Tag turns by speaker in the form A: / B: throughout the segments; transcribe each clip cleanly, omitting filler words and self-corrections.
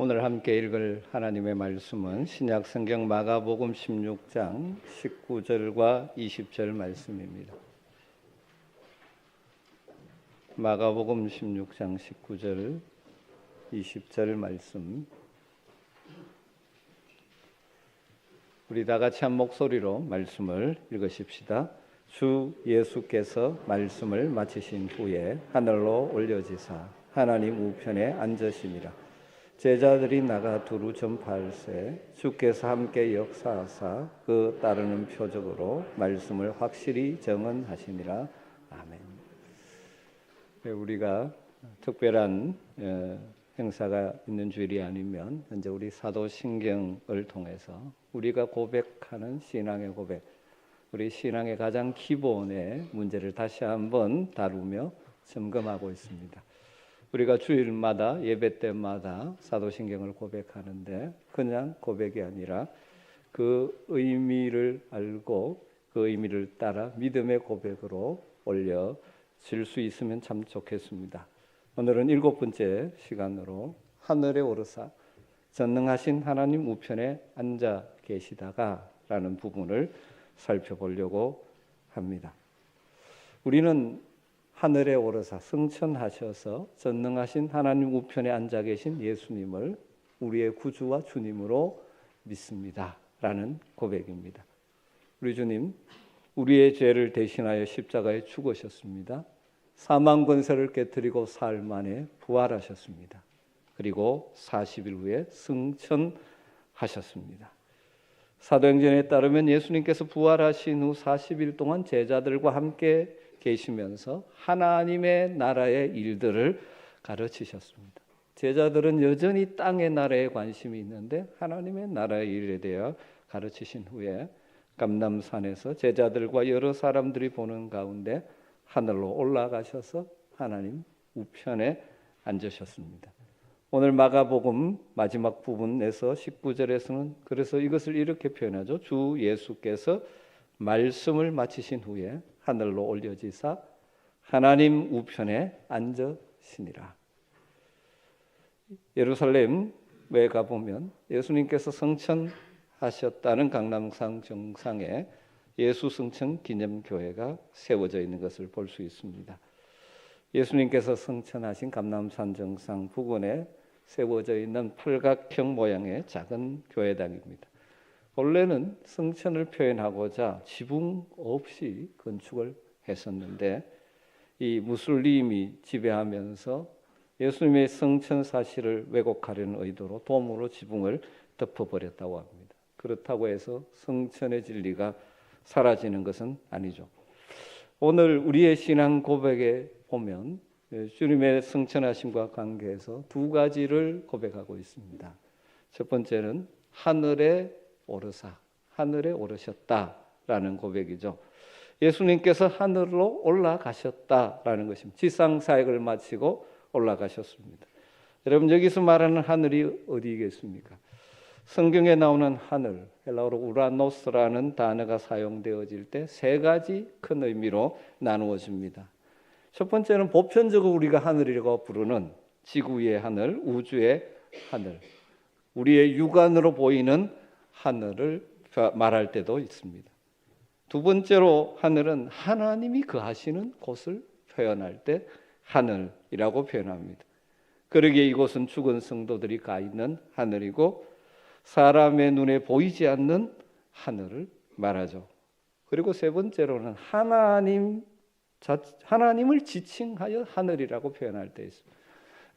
A: 오늘 함께 읽을 하나님의 말씀은 신약 성경 마가복음 16장 19절과 20절 말씀입니다. 마가복음 16장 19절 20절 말씀, 우리 다 같이 한 목소리로 말씀을 읽으십시다. 주 예수께서 말씀을 마치신 후에 하늘로 올려지사 하나님 우편에 앉으시니라. 제자들이 나가 두루 전파할세 주께서 함께 역사하사 그 따르는 표적으로 말씀을 확실히 증언하시니라. 아멘. 우리가 특별한 행사가 있는 주일이 아니면 현재 우리 사도신경을 통해서 우리가 고백하는 신앙의 고백, 우리 신앙의 가장 기본의 문제를 다시 한번 다루며 점검하고 있습니다. 우리가 주일마다 예배 때마다 사도신경을 고백하는데 그냥 고백이 아니라 그 의미를 알고 그 의미를 따라 믿음의 고백으로 올려질 수 있으면 참 좋겠습니다. 오늘은 7번째 시간으로 하늘에 오르사 전능하신 하나님 우편에 앉아 계시다가 라는 부분을 살펴보려고 합니다. 우리는 하늘에 오르사 승천하셔서 전능하신 하나님 우편에 앉아 계신 예수님을 우리의 구주와 주님으로 믿습니다 라는 고백입니다. 우리 주님, 우리의 죄를 대신하여 십자가에 죽으셨습니다. 사망 권세를 깨뜨리고 사흘 만에 부활하셨습니다. 그리고 40일 후에 승천하셨습니다. 사도행전에 따르면 예수님께서 부활하신 후 40일 동안 제자들과 함께 계시면서 하나님의 나라의 일들을 가르치셨습니다. 제자들은 여전히 땅의 나라에 관심이 있는데 하나님의 나라의 일에 대해 가르치신 후에 감람산에서 제자들과 여러 사람들이 보는 가운데 하늘로 올라가셔서 하나님 우편에 앉으셨습니다. 오늘 마가복음 마지막 부분에서 19절에서는 그래서 이것을 이렇게 표현하죠. 주 예수께서 말씀을 마치신 후에 하늘로 올려지사 하나님 우편에 앉으시니라. 예루살렘에 가보면 예수님께서 승천하셨다는 강남산 정상에 예수 승천 기념교회가 세워져 있는 것을 볼 수 있습니다. 예수님께서 승천하신 감남산 정상 부근에 세워져 있는 팔각형 모양의 작은 교회당입니다. 원래는 승천을 표현하고자 지붕 없이 건축을 했었는데 이 무슬림이 지배하면서 예수님의 승천 사실을 왜곡하려는 의도로 돔으로 지붕을 덮어버렸다고 합니다. 그렇다고 해서 승천의 진리가 사라지는 것은 아니죠. 오늘 우리의 신앙 고백에 보면 주님의 승천하심과 관계해서 두 가지를 고백하고 있습니다. 첫 번째는 하늘에 오르사, 하늘에 오르셨다라는 고백이죠. 예수님께서 하늘로 올라가셨다라는 것입니다. 지상 사역을 마치고 올라가셨습니다. 여러분, 여기서 말하는 하늘이 어디겠습니까? 성경에 나오는 하늘, 헬라어로 우라노스라는 단어가 사용되어질 때 세 가지 큰 의미로 나누어집니다. 첫 번째는 보편적으로 우리가 하늘이라고 부르는 지구 위의 하늘, 우주의 하늘, 우리의 육안으로 보이는 하늘을 말할 때도 있습니다. 두 번째로 하늘은 하나님이 거하시는 곳을 표현할 때 하늘이라고 표현합니다. 그러기에 이곳은 죽은 성도들이 가 있는 하늘이고 사람의 눈에 보이지 않는 하늘을 말하죠. 그리고 세 번째로는 하나님을 지칭하여 하늘이라고 표현할 때 있습니다.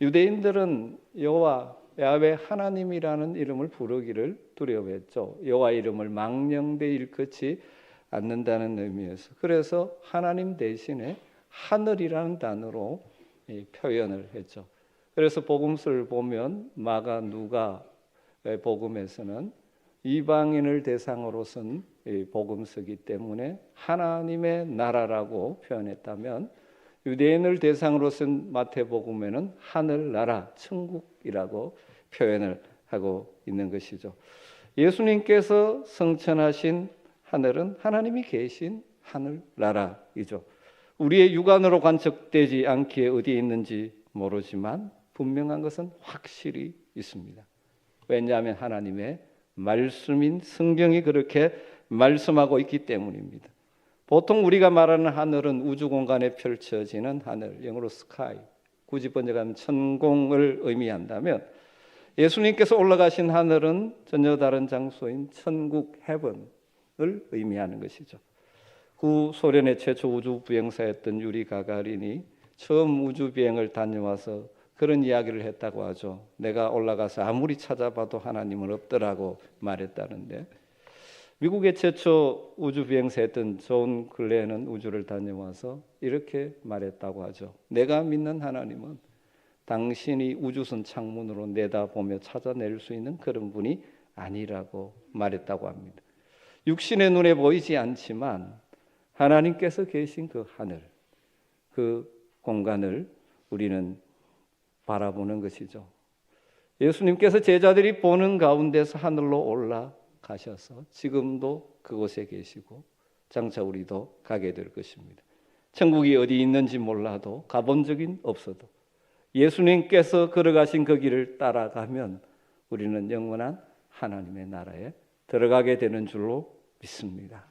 A: 유대인들은 여호와 야훼 하나님이라는 이름을 부르기를 두려워했죠. 여호와 이름을 망령되이 일컫지 않는다는 의미에서. 그래서 하나님 대신에 하늘이라는 단어로 표현을 했죠. 그래서 복음서를 보면 마가, 누가 복음에서는 이방인을 대상으로 쓴 복음서이기 때문에 하나님의 나라라고 표현했다면 유대인을 대상으로 쓴 마태복음에는 하늘나라, 천국이라고 표현을 하고 있는 것이죠. 예수님께서 승천하신 하늘은 하나님이 계신 하늘나라이죠. 우리의 육안으로 관측되지 않기에 어디에 있는지 모르지만 분명한 것은 확실히 있습니다. 왜냐하면 하나님의 말씀인 성경이 그렇게 말씀하고 있기 때문입니다. 보통 우리가 말하는 하늘은 우주 공간에 펼쳐지는 하늘, 영어로 스카이, 굳이 번역하면 천공을 의미한다면 예수님께서 올라가신 하늘은 전혀 다른 장소인 천국 헤븐을 의미하는 것이죠. 구소련의 최초 우주 비행사였던 유리 가가린이 처음 우주 비행을 다녀와서 그런 이야기를 했다고 하죠. 내가 올라가서 아무리 찾아봐도 하나님은 없더라고 말했다는데, 미국의 최초 우주 비행사였던 존 글렌은 우주를 다녀와서 이렇게 말했다고 하죠. 내가 믿는 하나님은 당신이 우주선 창문으로 내다보며 찾아낼 수 있는 그런 분이 아니라고 말했다고 합니다. 육신의 눈에 보이지 않지만 하나님께서 계신 그 하늘, 그 공간을 우리는 바라보는 것이죠. 예수님께서 제자들이 보는 가운데서 하늘로 올라가셔서 지금도 그곳에 계시고 장차 우리도 가게 될 것입니다. 천국이 어디 있는지 몰라도 가본 적이 없어도 예수님께서 걸어가신 그 길을 따라가면 우리는 영원한 하나님의 나라에 들어가게 되는 줄로 믿습니다.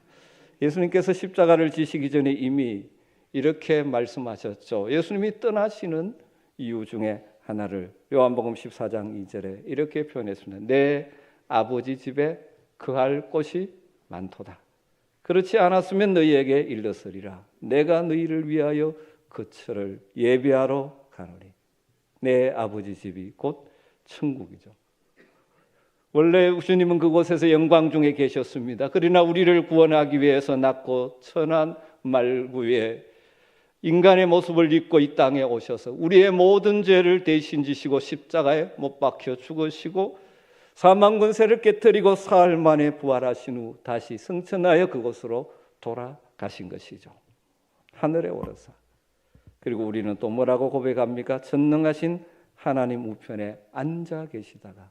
A: 예수님께서 십자가를 지시기 전에 이미 이렇게 말씀하셨죠. 예수님이 떠나시는 이유 중에 하나를 요한복음 14장 2절에 이렇게 표현했습니다. 내 아버지 집에 거할 곳이 많도다. 그렇지 않았으면 너희에게 일렀으리라. 내가 너희를 위하여 거처를 예비하러 가노니. 내 아버지 집이 곧 천국이죠. 원래 주님은 그곳에서 영광 중에 계셨습니다. 그러나 우리를 구원하기 위해서 낮고 천한 말구에 인간의 모습을 입고 이 땅에 오셔서 우리의 모든 죄를 대신 지시고 십자가에 못 박혀 죽으시고 사망 권세를 깨뜨리고 사흘 만에 부활하신 후 다시 승천하여 그곳으로 돌아가신 것이죠. 하늘에 오르사. 그리고 우리는 또 뭐라고 고백합니까? 전능하신 하나님 우편에 앉아 계시다가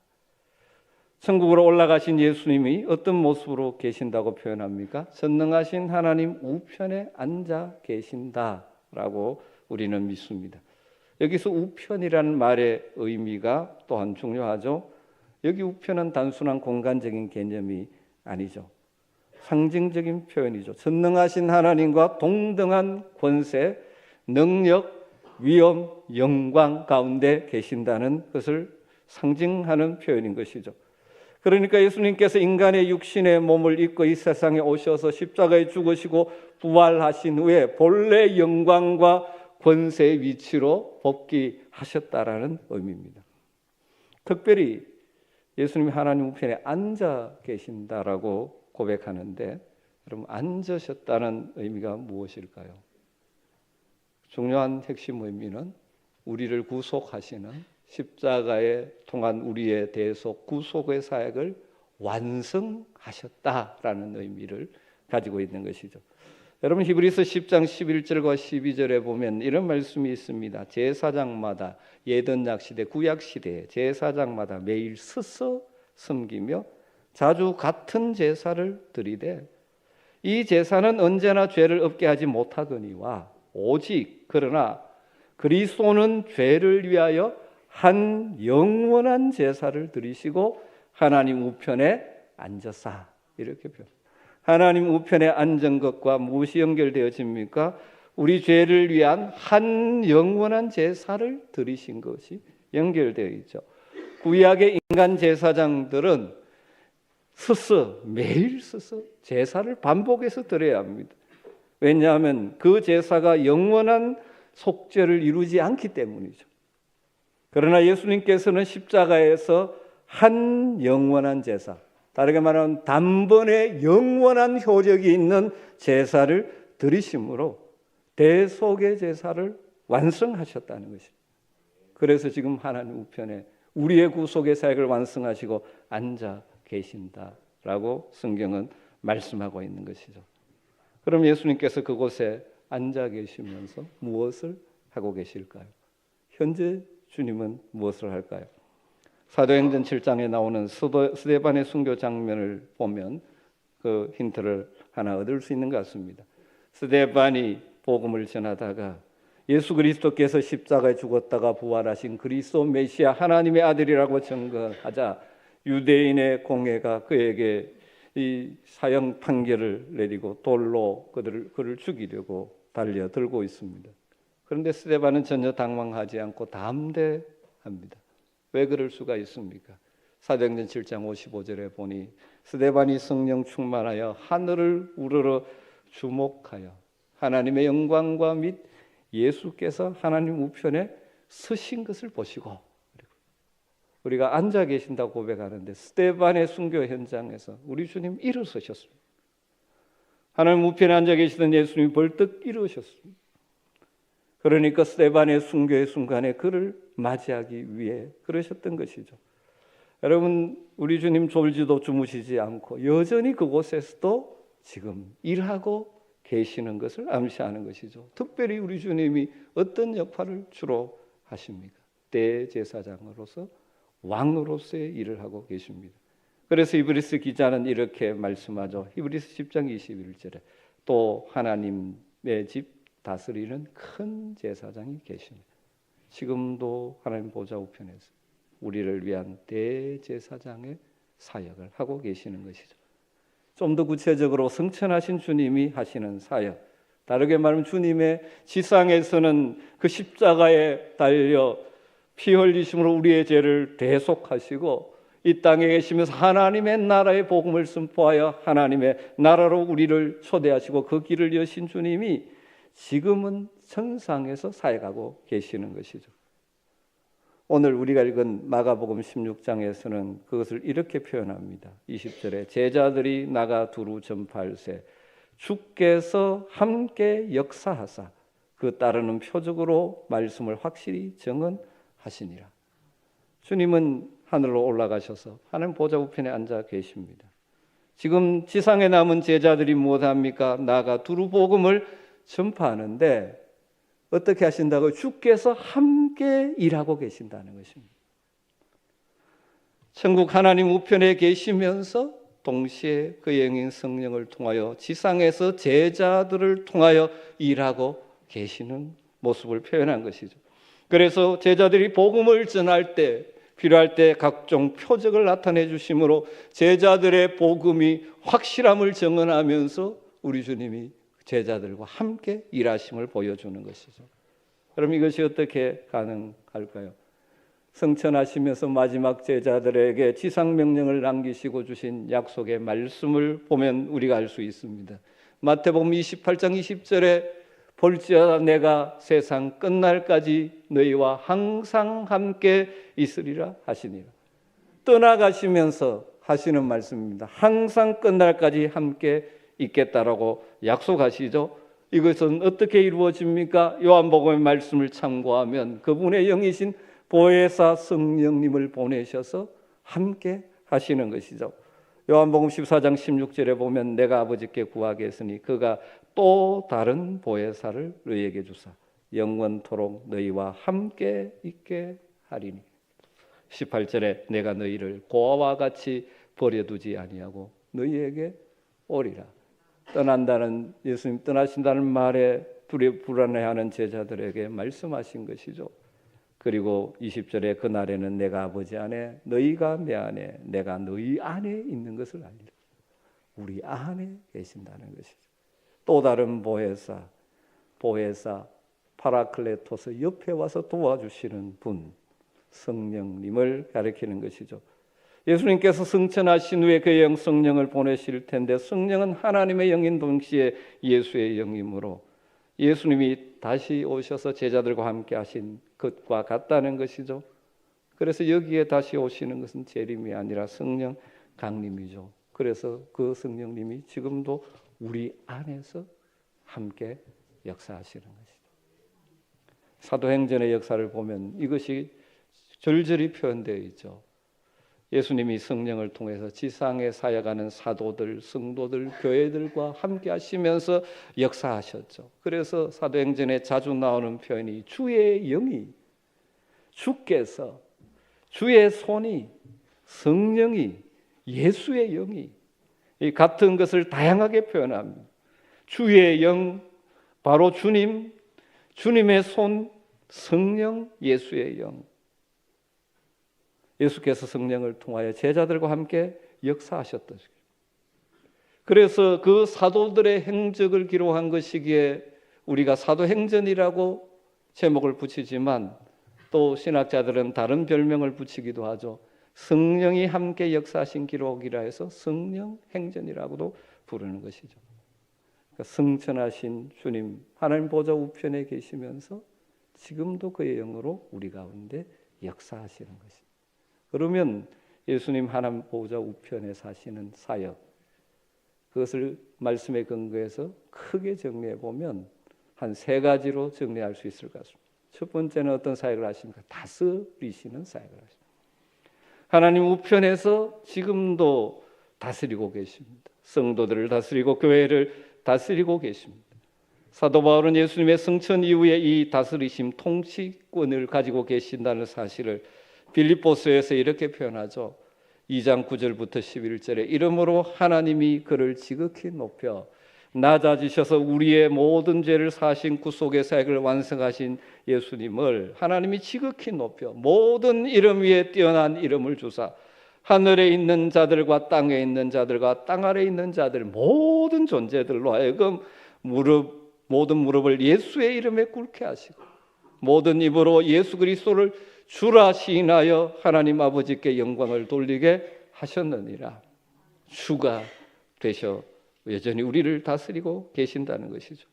A: 천국으로 올라가신 예수님이 어떤 모습으로 계신다고 표현합니까? 전능하신 하나님 우편에 앉아 계신다라고 우리는 믿습니다. 여기서 우편이라는 말의 의미가 또한 중요하죠. 여기 우편은 단순한 공간적인 개념이 아니죠. 상징적인 표현이죠. 전능하신 하나님과 동등한 권세, 능력, 위엄, 영광 가운데 계신다는 것을 상징하는 표현인 것이죠. 그러니까 예수님께서 인간의 육신의 몸을 입고 이 세상에 오셔서 십자가에 죽으시고 부활하신 후에 본래 영광과 권세의 위치로 복귀하셨다라는 의미입니다. 특별히 예수님이 하나님 우편에 앉아 계신다라고 고백하는데, 여러분 앉으셨다는 의미가 무엇일까요? 중요한 핵심 의미는 우리를 구속하시는 십자가에 통한 우리의 대속 구속의 사역을 완성하셨다라는 의미를 가지고 있는 것이죠. 여러분 히브리서 10장 11절과 12절에 보면 이런 말씀이 있습니다. 제사장마다 예전약 시대 구약 시대에 제사장마다 매일 서서 섬기며 자주 같은 제사를 드리되 이 제사는 언제나 죄를 없게 하지 못하거니와 오직 그러나 그리스도는 죄를 위하여 한 영원한 제사를 드리시고 하나님 우편에 앉으사. 이렇게 표현. 하나님 우편에 앉은 것과 무엇이 연결되어집니까? 우리 죄를 위한 한 영원한 제사를 드리신 것이 연결되어 있죠. 구약의 인간 제사장들은 매일 서서 제사를 반복해서 드려야 합니다. 왜냐하면 그 제사가 영원한 속죄를 이루지 않기 때문이죠. 그러나 예수님께서는 십자가에서 한 영원한 제사, 다르게 말하면 단번에 영원한 효력이 있는 제사를 드리심으로 대속의 제사를 완성하셨다는 것입니다. 그래서 지금 하나님 우편에 우리의 구속의 사역을 완성하시고 앉아 계신다라고 성경은 말씀하고 있는 것이죠. 그럼 예수님께서 그곳에 앉아 계시면서 무엇을 하고 계실까요? 현재 주님은 무엇을 할까요? 사도행전 7장에 나오는 스데반의 순교 장면을 보면 그 힌트를 하나 얻을 수 있는 것 같습니다. 스데반이 복음을 전하다가 예수 그리스도께서 십자가에 죽었다가 부활하신 그리스도 메시아 하나님의 아들이라고 증거하자 유대인의 공회가 그에게 이 사형 판결을 내리고 돌로 그를 죽이려고 달려들고 있습니다. 그런데 스데반은 전혀 당황하지 않고 담대합니다. 왜 그럴 수가 있습니까? 사도행전 7장 55절에 보니 스데반이 성령 충만하여 하늘을 우러러 주목하여 하나님의 영광과 및 예수께서 하나님 우편에 서신 것을 보시고, 우리가 앉아 계신다고 고백하는데 스데반의 순교 현장에서 우리 주님 일어서셨습니다. 하나님 우편에 앉아 계시던 예수님이 벌떡 일어서셨습니다. 그러니까 스데반의 순교의 순간에 그를 맞이하기 위해 그러셨던 것이죠. 여러분, 우리 주님 졸지도 주무시지 않고 여전히 그곳에서도 지금 일하고 계시는 것을 암시하는 것이죠. 특별히 우리 주님이 어떤 역할을 주로 하십니까? 대제사장으로서 왕으로서의 일을 하고 계십니다. 그래서 히브리서 기자는 이렇게 말씀하죠. 히브리서 10장 21절에 또 하나님의 집 다스리는 큰 제사장이 계십니다. 지금도 하나님 보좌 우편에서 우리를 위한 대제사장의 사역을 하고 계시는 것이죠. 좀 더 구체적으로 성천하신 주님이 하시는 사역, 다르게 말하면 주님의 지상에서는 그 십자가에 달려 피 흘리심으로 우리의 죄를 대속하시고 이 땅에 계시면서 하나님의 나라의 복음을 선포하여 하나님의 나라로 우리를 초대하시고 그 길을 여신 주님이 지금은 천상에서 사역하고 계시는 것이죠. 오늘 우리가 읽은 마가복음 16장에서는 그것을 이렇게 표현합니다. 20절에 제자들이 나가 두루 전파할세 주께서 함께 역사하사 그 따르는 표적으로 말씀을 확실히 증언하시니라. 주님은 하늘로 올라가셔서 하나님 보좌 우편에 앉아 계십니다. 지금 지상에 남은 제자들이 무엇합니까? 나가 두루 복음을 전파하는데 어떻게 하신다고요? 주께서 함께 일하고 계신다는 것입니다. 천국 하나님 우편에 계시면서 동시에 그의 영인 성령을 통하여 지상에서 제자들을 통하여 일하고 계시는 모습을 표현한 것이죠. 그래서 제자들이 복음을 전할 때 필요할 때 각종 표적을 나타내 주심으로 제자들의 복음이 확실함을 증언하면서 우리 주님이 제자들과 함께 일하심을 보여주는 것이죠. 그럼 이것이 어떻게 가능할까요? 성천하시면서 마지막 제자들에게 지상명령을 남기시고 주신 약속의 말씀을 보면 우리가 알 수 있습니다. 마태복음 28장 20절에 볼지어다 내가 세상 끝날까지 너희와 항상 함께 있으리라 하시니라. 떠나가시면서 하시는 말씀입니다. 항상 끝날까지 함께 있겠다라고 약속하시죠. 이것은 어떻게 이루어집니까? 요한복음의 말씀을 참고하면 그분의 영이신 보혜사 성령님을 보내셔서 함께 하시는 것이죠. 요한복음 14장 16절에 보면 내가 아버지께 구하겠으니 그가 또 다른 보혜사를 너희에게 주사 영원토록 너희와 함께 있게 하리니. 18절에 내가 너희를 고아와 같이 버려두지 아니하고 너희에게 오리라. 떠난다는, 예수님 떠나신다는 말에 불안해하는 제자들에게 말씀하신 것이죠. 그리고 20절에 그날에는 내가 아버지 안에 너희가 내 안에 내가 너희 안에 있는 것을 알리라. 우리 안에 계신다는 것이죠. 또 다른 보혜사 파라클레토스 옆에 와서 도와주시는 분, 성령님을 가리키는 것이죠. 예수님께서 승천하신 후에 그의 영 성령을 보내실 텐데 성령은 하나님의 영인 동시에 예수의 영이므로 예수님이 다시 오셔서 제자들과 함께 하신 것과 같다는 것이죠. 그래서 여기에 다시 오시는 것은 재림이 아니라 성령 강림이죠. 그래서 그 성령님이 지금도 우리 안에서 함께 역사하시는 것이죠. 사도행전의 역사를 보면 이것이 절절히 표현되어 있죠. 예수님이 성령을 통해서 지상에 사역하는 사도들, 성도들, 교회들과 함께 하시면서 역사하셨죠. 그래서 사도행전에 자주 나오는 표현이 주의 영이, 주께서, 주의 손이, 성령이, 예수의 영이 이 같은 것을 다양하게 표현합니다. 주의 영, 바로 주님, 주님의 손, 성령, 예수의 영. 예수께서 성령을 통하여 제자들과 함께 역사하셨던. 그래서 그 사도들의 행적을 기록한 것이기에 우리가 사도행전이라고 제목을 붙이지만 또 신학자들은 다른 별명을 붙이기도 하죠. 성령이 함께 역사하신 기록이라 해서 성령행전이라고도 부르는 것이죠. 그러니까 승천하신 주님 하나님 보좌 우편에 계시면서 지금도 그의 영으로 우리 가운데 역사하시는 것입니다. 그러면 예수님 하나님 보좌 우편에 사시는 사역, 그것을 말씀에 근거해서 크게 정리해 보면 한 세 가지로 정리할 수 있을 것 같습니다. 첫 번째는 어떤 사역을 하십니까? 다스리시는 사역을 하십니다. 하나님 우편에서 지금도 다스리고 계십니다. 성도들을 다스리고 교회를 다스리고 계십니다. 사도 바울은 예수님의 승천 이후에 이 다스리심 통치권을 가지고 계신다는 사실을 빌립보서에서 이렇게 표현하죠. 2장 9절부터 11절에 이러므로 하나님이 그를 지극히 높여 낮아지셔서 우리의 모든 죄를 사하신 구속의 사역을 완성하신 예수님을 하나님이 지극히 높여 모든 이름 위에 뛰어난 이름을 주사 하늘에 있는 자들과 땅에 있는 자들과 땅 아래에 있는 자들 모든 존재들로 하여금 모든 무릎을 예수의 이름에 꿇게 하시고 모든 입으로 예수 그리스도를 주라 시인하여 하나님 아버지께 영광을 돌리게 하셨느니라. 주가 되셔 여전히 우리를 다스리고 계신다는 것이죠.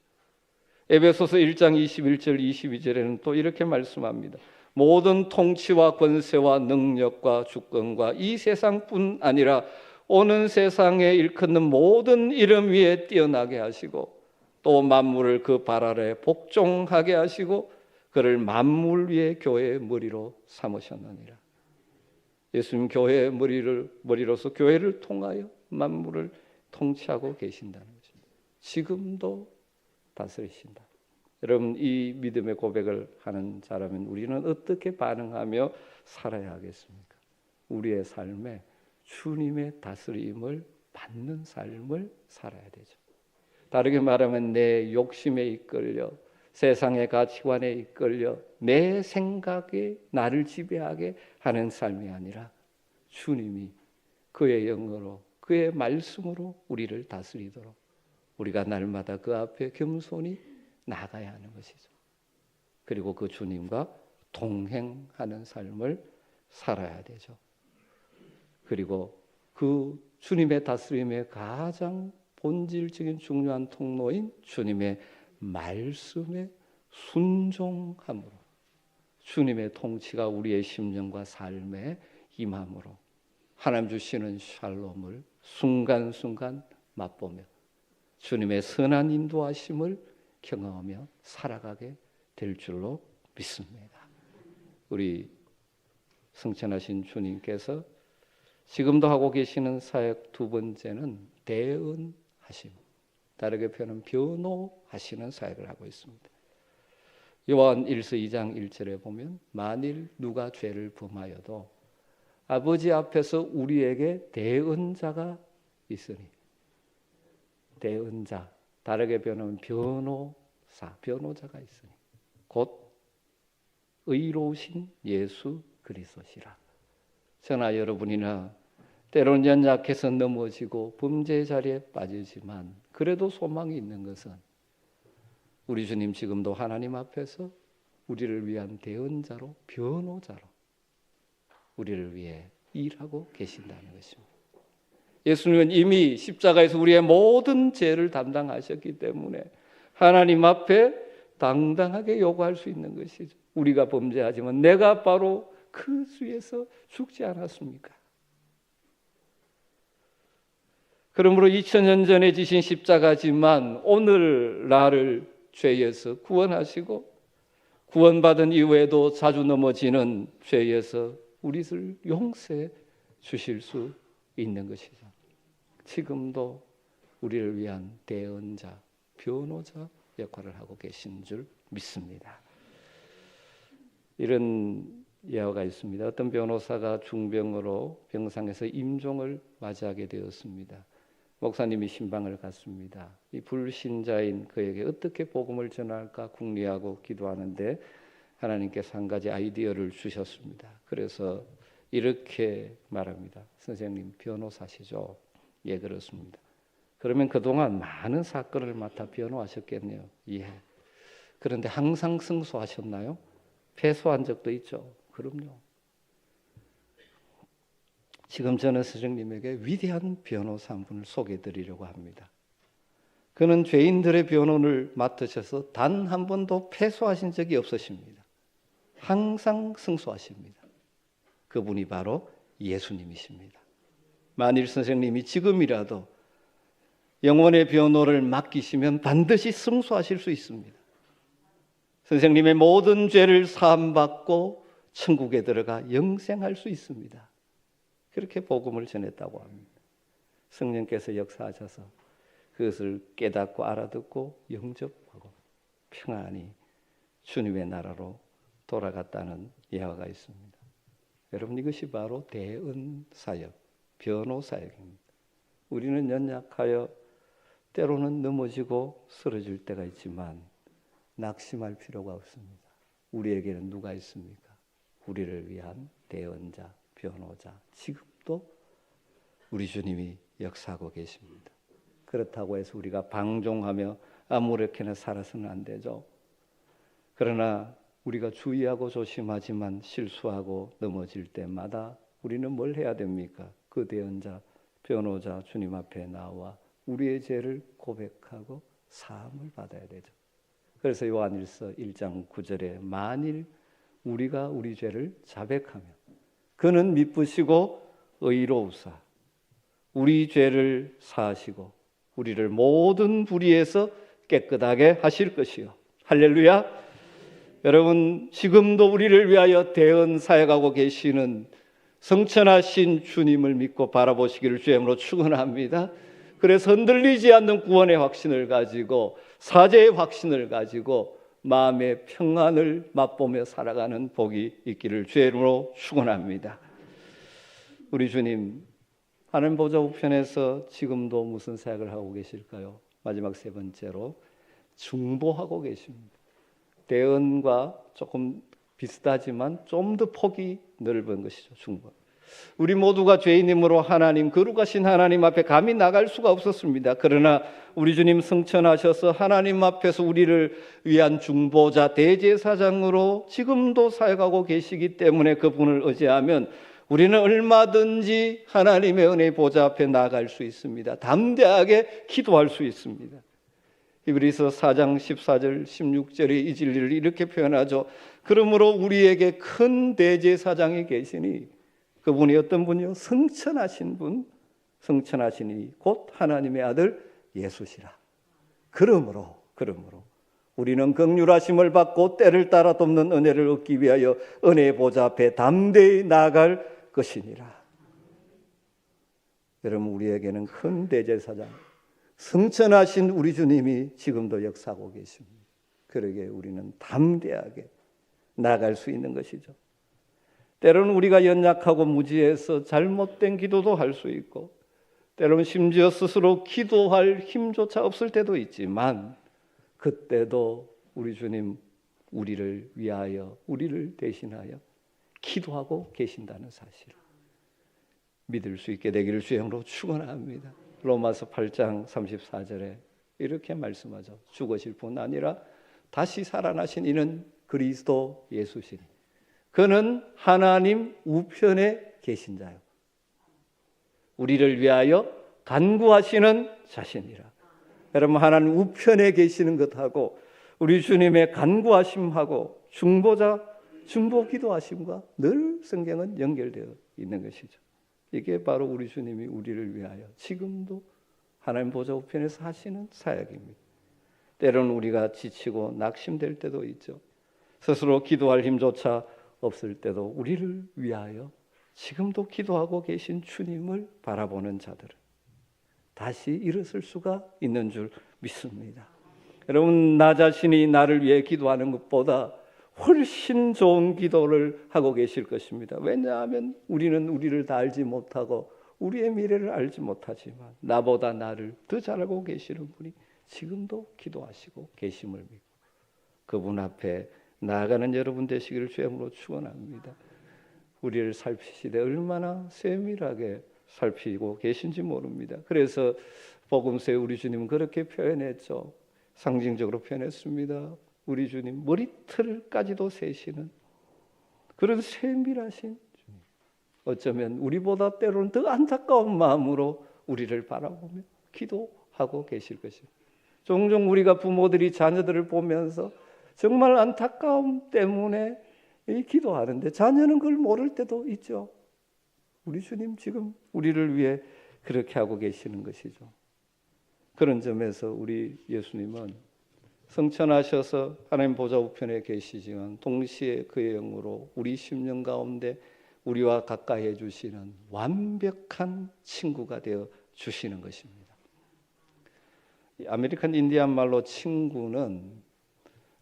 A: 에베소서 1장 21절 22절에는 또 이렇게 말씀합니다. 모든 통치와 권세와 능력과 주권과 이 세상뿐 아니라 오는 세상에 일컫는 모든 이름 위에 뛰어나게 하시고 또 만물을 그 발 아래 복종하게 하시고 그를 만물 위에 교회의 머리로 삼으셨느니라. 예수님 교회의 머리로서 교회를 통하여 만물을 통치하고 계신다는 것입니다. 지금도 다스리신다. 여러분 이 믿음의 고백을 하는 자라면 우리는 어떻게 반응하며 살아야 하겠습니까? 우리의 삶에 주님의 다스림을 받는 삶을 살아야 되죠. 다르게 말하면 내 욕심에 이끌려 세상의 가치관에 이끌려 내 생각에 나를 지배하게 하는 삶이 아니라 주님이 그의 영으로 그의 말씀으로 우리를 다스리도록 우리가 날마다 그 앞에 겸손히 나가야 하는 것이죠. 그리고 그 주님과 동행하는 삶을 살아야 되죠. 그리고 그 주님의 다스림의 가장 본질적인 중요한 통로인 주님의 말씀에 순종함으로 주님의 통치가 우리의 심령과 삶에 임함으로 하나님 주시는 샬롬을 순간순간 맛보며 주님의 선한 인도하심을 경험하며 살아가게 될 줄로 믿습니다. 우리 승천하신 주님께서 지금도 하고 계시는 사역 두 번째는 대언하심, 다르게 표현하면 변호하시는 사역을 하고 있습니다. 요한 1서 2장 1절에 보면 만일 누가 죄를 범하여도 아버지 앞에서 우리에게 대언자가 있으니, 대언자, 다르게 표현하면 변호자가 있으니 곧 의로우신 예수 그리스도시라. 저나 여러분이나 때로는 연약해서 넘어지고 범죄의 자리에 빠지지만 그래도 소망이 있는 것은 우리 주님 지금도 하나님 앞에서 우리를 위한 대언자로, 변호자로 우리를 위해 일하고 계신다는 것입니다. 예수님은 이미 십자가에서 우리의 모든 죄를 담당하셨기 때문에 하나님 앞에 당당하게 요구할 수 있는 것이죠. 우리가 범죄하지만 내가 바로 그 수에서 죽지 않았습니까? 그러므로 2000년 전에 지신 십자가지만 오늘 나를 죄에서 구원하시고 구원받은 이후에도 자주 넘어지는 죄에서 우리를 용서해 주실 수 있는 것이죠. 지금도 우리를 위한 대언자, 변호자 역할을 하고 계신 줄 믿습니다. 이런 예화가 있습니다. 어떤 변호사가 중병으로 병상에서 임종을 맞이하게 되었습니다. 목사님이 신방을 갔습니다. 이 불신자인 그에게 어떻게 복음을 전할까 궁리하고 기도하는데 하나님께서 한 가지 아이디어를 주셨습니다. 그래서 이렇게 말합니다. 선생님 변호사시죠? 예, 그렇습니다. 그러면 그동안 많은 사건을 맡아 변호하셨겠네요. 예. 그런데 항상 승소하셨나요? 패소한 적도 있죠. 그럼요. 지금 저는 선생님에게 위대한 변호사 한 분을 소개해 드리려고 합니다. 그는 죄인들의 변호를 맡으셔서 단 한 번도 패소하신 적이 없으십니다. 항상 승소하십니다. 그분이 바로 예수님이십니다. 만일 선생님이 지금이라도 영혼의 변호를 맡기시면 반드시 승소하실 수 있습니다. 선생님의 모든 죄를 사함받고 천국에 들어가 영생할 수 있습니다. 그렇게 복음을 전했다고 합니다. 성령께서 역사하셔서 그것을 깨닫고 알아듣고 영접하고 평안히 주님의 나라로 돌아갔다는 예화가 있습니다. 여러분, 이것이 바로 대언사역, 변호사역입니다. 우리는 연약하여 때로는 넘어지고 쓰러질 때가 있지만 낙심할 필요가 없습니다. 우리에게는 누가 있습니까? 우리를 위한 대언자, 변호자, 지금도 우리 주님이 역사하고 계십니다. 그렇다고 해서 우리가 방종하며 아무렇게나 살아서는 안 되죠. 그러나 우리가 주의하고 조심하지만 실수하고 넘어질 때마다 우리는 뭘 해야 됩니까? 그 대언자, 변호자 주님 앞에 나와 우리의 죄를 고백하고 사함을 받아야 되죠. 그래서 요한일서 1장 9절에 만일 우리가 우리 죄를 자백하며 그는 미쁘시고 의로우사 우리 죄를 사하시고 우리를 모든 불의에서 깨끗하게 하실 것이요. 할렐루야. 여러분, 지금도 우리를 위하여 대언 사역하고 계시는 성천하신 주님을 믿고 바라보시기를 주님으로 축원합니다. 그래서 흔들리지 않는 구원의 확신을 가지고 사죄의 확신을 가지고 마음의 평안을 맛보며 살아가는 복이 있기를 주의 이름으로 축원합니다. 우리 주님 하늘 보좌 우편에서 지금도 무슨 사역을 하고 계실까요? 마지막 세 번째로 중보하고 계십니다. 대언과 조금 비슷하지만 좀 더 폭이 넓은 것이죠. 중보. 우리 모두가 죄인이므로 하나님, 거룩하신 하나님 앞에 감히 나갈 수가 없었습니다. 그러나 우리 주님 승천하셔서 하나님 앞에서 우리를 위한 중보자, 대제사장으로 지금도 사역하고 계시기 때문에 그분을 의지하면 우리는 얼마든지 하나님의 은혜 보좌 앞에 나갈 수 있습니다. 담대하게 기도할 수 있습니다. 히브리서 4장 14절 16절의 이 진리를 이렇게 표현하죠. 그러므로 우리에게 큰 대제사장이 계시니 그분이 어떤 분이요? 성천하신 분, 성천하시니 곧 하나님의 아들 예수시라. 그러므로 우리는 긍휼하심을 받고 때를 따라 돕는 은혜를 얻기 위하여 은혜의 보좌 앞에 담대히 나아갈 것이니라. 여러분, 우리에게는 큰 대제사장, 성천하신 우리 주님이 지금도 역사하고 계십니다. 그러게 우리는 담대하게 나아갈 수 있는 것이죠. 때로는 우리가 연약하고 무지해서 잘못된 기도도 할 수 있고 때로는 심지어 스스로 기도할 힘조차 없을 때도 있지만 그때도 우리 주님 우리를 위하여 우리를 대신하여 기도하고 계신다는 사실을 믿을 수 있게 되기를 주의 이름으로 축원합니다. 로마서 8장 34절에 이렇게 말씀하죠. 죽으실 뿐 아니라 다시 살아나신 이는 그리스도 예수시니 그는 하나님 우편에 계신 자요 우리를 위하여 간구하시는 자신이라. 여러분, 하나님 우편에 계시는 것하고 우리 주님의 간구하심하고 중보자 중보 기도하심과 늘 성경은 연결되어 있는 것이죠. 이게 바로 우리 주님이 우리를 위하여 지금도 하나님 보좌 우편에서 하시는 사역입니다. 때로는 우리가 지치고 낙심될 때도 있죠. 스스로 기도할 힘조차 없을 때도 우리를 위하여 지금도 기도하고 계신 주님을 바라보는 자들은 다시 일어설 수가 있는 줄 믿습니다. 여러분, 나 자신이 나를 위해 기도하는 것보다 훨씬 좋은 기도를 하고 계실 것입니다. 왜냐하면 우리는 우리를 다 알지 못하고 우리의 미래를 알지 못하지만 나보다 나를 더 잘 알고 계시는 분이 지금도 기도하시고 계심을 믿고 그분 앞에 나아가는 여러분 되시기를 주님으로 축원합니다. 우리를 살피시되 얼마나 세밀하게 살피고 계신지 모릅니다. 그래서 복음서에 우리 주님은 그렇게 표현했죠. 상징적으로 표현했습니다. 우리 주님 머리털까지도 세시는 그런 세밀하신 주님. 어쩌면 우리보다 때로는 더 안타까운 마음으로 우리를 바라보며 기도하고 계실 것입니다. 종종 우리가 부모들이 자녀들을 보면서 정말 안타까움 때문에 기도하는데 자녀는 그걸 모를 때도 있죠. 우리 주님 지금 우리를 위해 그렇게 하고 계시는 것이죠. 그런 점에서 우리 예수님은 성천하셔서 하나님 보좌 우편에 계시지만 동시에 그의 영으로 우리 심령 가운데 우리와 가까이 해주시는 완벽한 친구가 되어 주시는 것입니다. 아메리칸 인디안 말로 친구는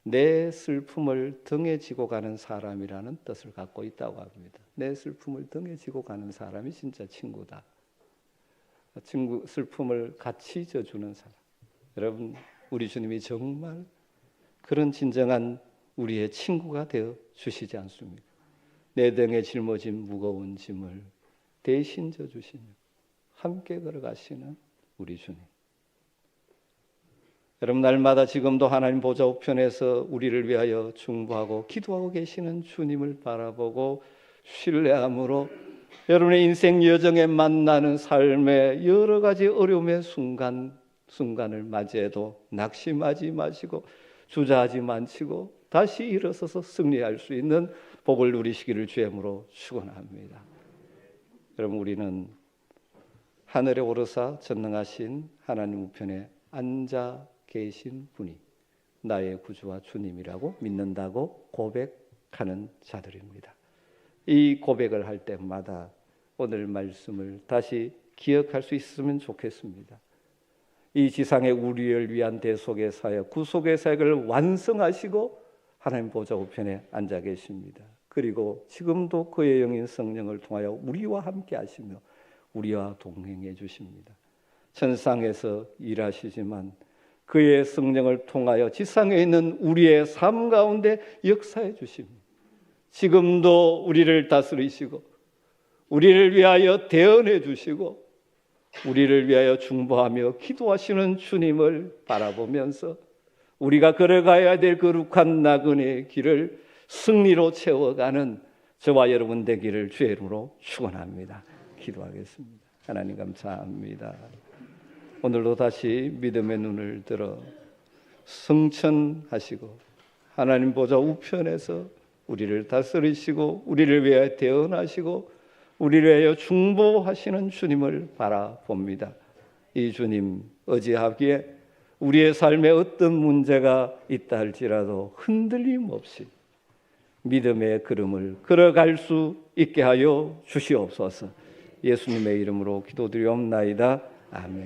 A: 내 슬픔을 등에 지고 가는 사람이라는 뜻을 갖고 있다고 합니다. 내 슬픔을 등에 지고 가는 사람이 진짜 친구다. 친구 슬픔을 같이 져주는 사람. 여러분, 우리 주님이 정말 그런 진정한 우리의 친구가 되어 주시지 않습니까? 내 등에 짊어진 무거운 짐을 대신 져주시며 함께 걸어가시는 우리 주님. 여러분, 날마다 지금도 하나님 보좌 우편에서 우리를 위하여 중보하고 기도하고 계시는 주님을 바라보고 신뢰함으로 여러분의 인생 여정에 만나는 삶의 여러 가지 어려움의 순간을 맞이해도 낙심하지 마시고 주저하지 마시고 다시 일어서서 승리할 수 있는 복을 누리시기를 주님으로 축원합니다. 여러분, 우리는 하늘에 오르사 전능하신 하나님 우편에 앉아 계신 분이 나의 구주와 주님이라고 믿는다고 고백하는 자들입니다. 이 고백을 할 때마다 오늘 말씀을 다시 기억할 수 있으면 좋겠습니다. 이 지상에 우리를 위한 대속의 사역, 구속의 사역을 완성하시고 하나님 보좌 우편에 앉아 계십니다. 그리고 지금도 그의 영인 성령을 통하여 우리와 함께 하시며 우리와 동행해 주십니다. 천상에서 일하시지만 그의 성령을 통하여 지상에 있는 우리의 삶 가운데 역사해 주십니다. 지금도 우리를 다스리시고 우리를 위하여 대언해 주시고 우리를 위하여 중보하며 기도하시는 주님을 바라보면서 우리가 걸어가야 될 거룩한 나그네의 길을 승리로 채워가는 저와 여러분 되기를 주의 이름으로 축원합니다. 기도하겠습니다. 하나님 감사합니다. 오늘도 다시 믿음의 눈을 들어 성천하시고 하나님 보좌 우편에서 우리를 다스리시고 우리를 위하여 대언하시고 우리를 위하여 중보하시는 주님을 바라봅니다. 이 주님 의지하기에 우리의 삶에 어떤 문제가 있다 할지라도 흔들림 없이 믿음의 걸음을 걸어갈 수 있게 하여 주시옵소서. 예수님의 이름으로 기도드리옵나이다. 아멘.